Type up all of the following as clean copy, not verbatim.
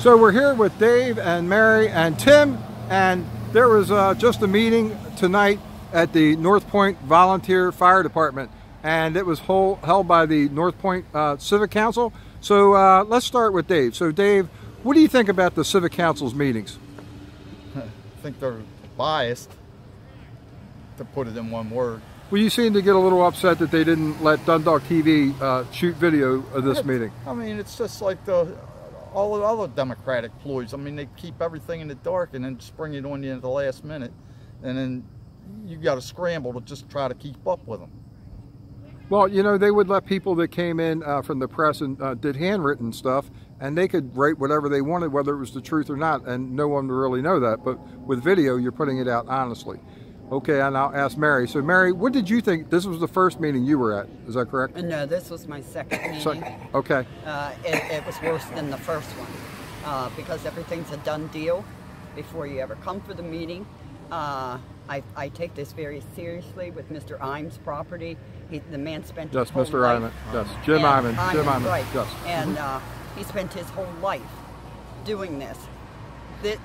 So we're here with Dave and Mary and Tim, and there was just a meeting tonight at the North Point Volunteer Fire Department, and it was held by the North Point Civic Council. So let's start with Dave. So Dave, what do you think about the Civic Council's meetings? I think they're biased, to put it in one word. Well, you seem to get a little upset that they didn't let DundalkTV shoot video of this meeting. I mean, it's just like all the other Democratic ploys. I mean, they keep everything in the dark and then spring it on you at the last minute, and then you got to scramble to just try to keep up with them. Well, you know, they would let people that came in from the press and did handwritten stuff, and they could write whatever they wanted, whether it was the truth or not, and no one would really know that. But with video, you're putting it out honestly. Okay, and I'll ask Mary. So, Mary, what did you think? This was the first meeting you were at, is that correct? No, this was my second meeting. Okay. It was worse than the first one because everything's a done deal before you ever come for the meeting. I take this very seriously with Mr. Imes' property. The man spent his whole Mr. life. Iman. Yes, Jim Iman. Jim Iman. Right. Yes. And he spent his whole life doing this.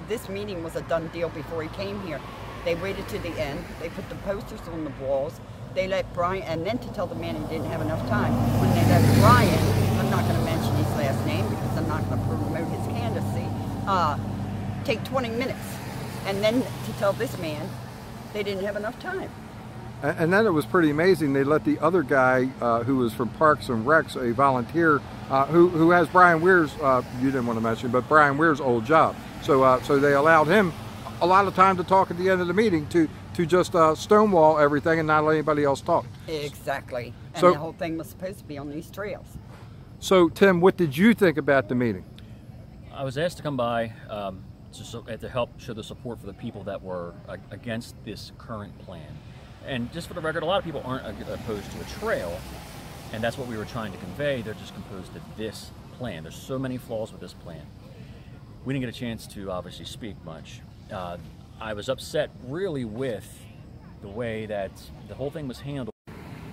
This meeting was a done deal before he came here. They waited to the end. They put the posters on the walls. They let Brian, and then to tell the man he didn't have enough time, when they let Brian, I'm not going to mention his last name because I'm not going to promote his candidacy, take 20 minutes. And then to tell this man they didn't have enough time. And then it was pretty amazing. They let the other guy who was from Parks and Recs, a volunteer, who has Brian Weir's, you didn't want to mention, but Brian Weir's old job. So so they allowed him a lot of time to talk at the end of the meeting to just stonewall everything and not let anybody else talk. Exactly. And so, the whole thing was supposed to be on these trails. So Tim, what did you think about the meeting? I was asked to come by to help show the support for the people that were against this current plan. And just for the record, a lot of people aren't opposed to a trail, and that's what we were trying to convey. They're just opposed to this plan. There's so many flaws with this plan. We didn't get a chance to obviously speak much. I was upset really with the way that the whole thing was handled.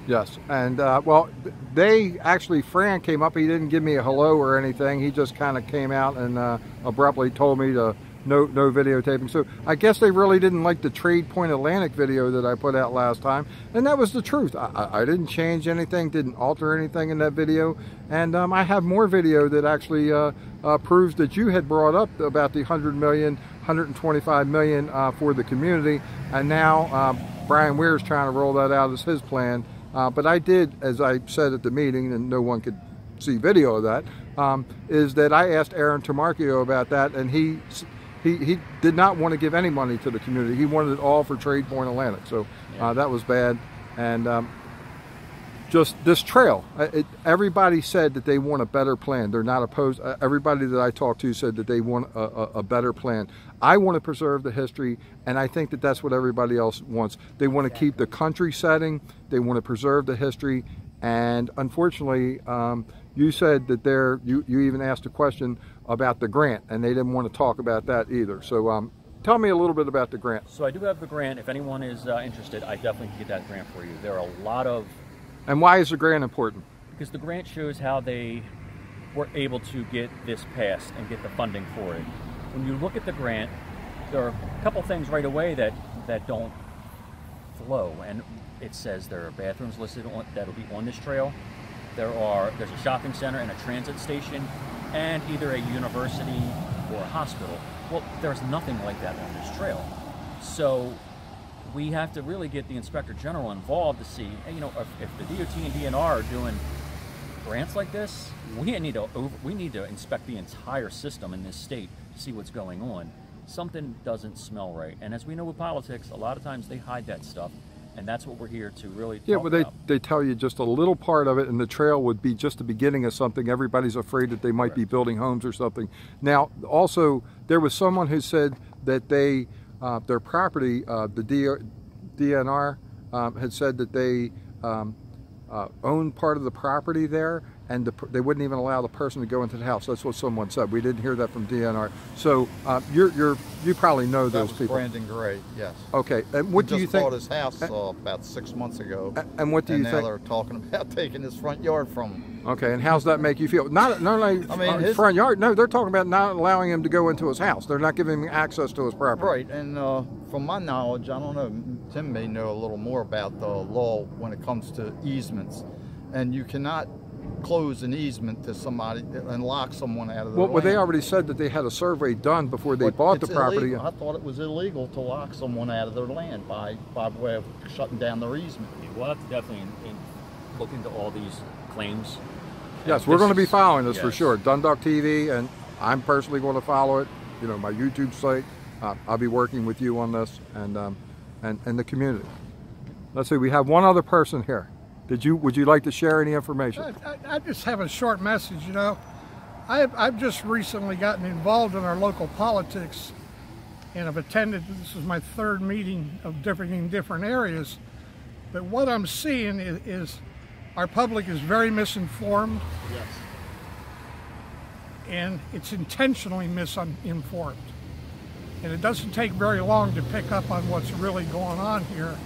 Yes, and well, they actually, Fran came up, he didn't give me a hello or anything, he just kind of came out and abruptly told me to no videotaping. So I guess they really didn't like the Trade Point Atlantic video that I put out last time, and that was the truth. I didn't change anything, didn't alter anything in that video, and I have more video that actually proves that you had brought up about the 100 million, 125 million for the community, and now Brian Weir's trying to roll that out as his plan. But I did, as I said at the meeting, and no one could see video of that, is that I asked Aaron Tamarchio about that, and he did not want to give any money to the community. He wanted it all for Trade Point Atlantic. So that was bad. And just this trail, everybody said that they want a better plan. They're not opposed. Everybody that I talked to said that they want a better plan. I want to preserve the history, and I think that that's what everybody else wants. They want to keep the country setting. They want to preserve the history. And unfortunately, you said that you even asked a question about the grant, and they didn't want to talk about that either. So tell me a little bit about the grant. So I do have the grant. If anyone is interested, I definitely can get that grant for you. There are a lot of... And why is the grant important? Because the grant shows how they were able to get this passed and get the funding for it. When you look at the grant, there are a couple things right away that don't flow, and it says there are bathrooms listed that'll be on this trail. There's a shopping center and a transit station, and either a university or a hospital. Well, there's nothing like that on this trail. So we have to really get the Inspector General involved to see, you know, if the DOT and DNR are doing grants like this, we need to inspect the entire system in this state to see what's going on. Something doesn't smell right. And as we know with politics, a lot of times they hide that stuff. And that's what we're here to really talk about. They tell you just a little part of it, and the trail would be just the beginning of something. Everybody's afraid that they might be building homes or something. Now, also, there was someone who said that their property, the DNR, had said that they owned part of the property there, and they wouldn't even allow the person to go into the house. That's what someone said. We didn't hear that from DNR. So you probably know those people. Brandon Gray, yes. Okay, and what do you think? He just bought his house about 6 months ago. And what do you think? think? Now they're talking about taking his front yard from him. Okay, and how's that make you feel? Not only his front yard. No, they're talking about not allowing him to go into his house. They're not giving him access to his property. Right, and from my knowledge, I don't know, Tim may know a little more about the law when it comes to easements. And you cannot close an easement to somebody and lock someone out of their land. Well, they already said that they had a survey done before they bought the property. Illegal. I thought it was illegal to lock someone out of their land by way of shutting down their easement. We'll have to definitely look into all these claims. Yes, we're going to be following this for yes. sure. DundalkTV, and I'm personally going to follow it. You know, my YouTube site. I'll be working with you on this and the community. Let's see. We have one other person here. Would you like to share any information? I just have a short message. You know, I've just recently gotten involved in our local politics, and I've attended. This is my third meeting of in different areas. But what I'm seeing is our public is very misinformed. Yes. And it's intentionally misinformed. And it doesn't take very long to pick up on what's really going on here.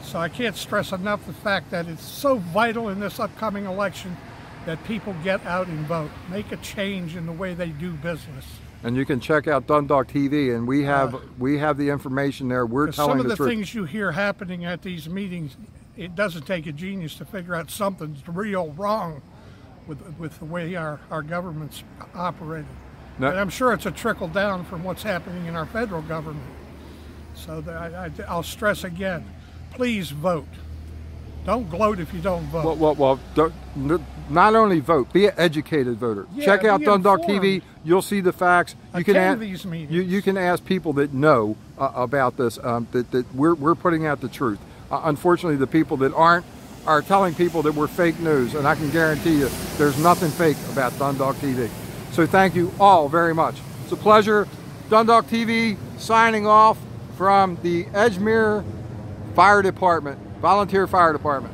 So I can't stress enough the fact that it's so vital in this upcoming election that people get out and vote. Make a change in the way they do business. And you can check out DundalkTV, and we have the information there. We're telling the truth. Some of the things you hear happening at these meetings, it doesn't take a genius to figure out something's real wrong with the way our government's operated. No. And I'm sure it's a trickle down from what's happening in our federal government. So I'll stress again, please vote. Don't gloat if you don't vote. Well, not only vote, be an educated voter. Yeah, check out DundalkTV. You'll see the facts. You can ask these meetings. You can ask people that know about this. That we're putting out the truth. Unfortunately, the people that aren't are telling people that we're fake news, and I can guarantee you there's nothing fake about DundalkTV. So thank you all very much. It's a pleasure. DundalkTV signing off from the Edgemere Fire Department, Volunteer Fire Department.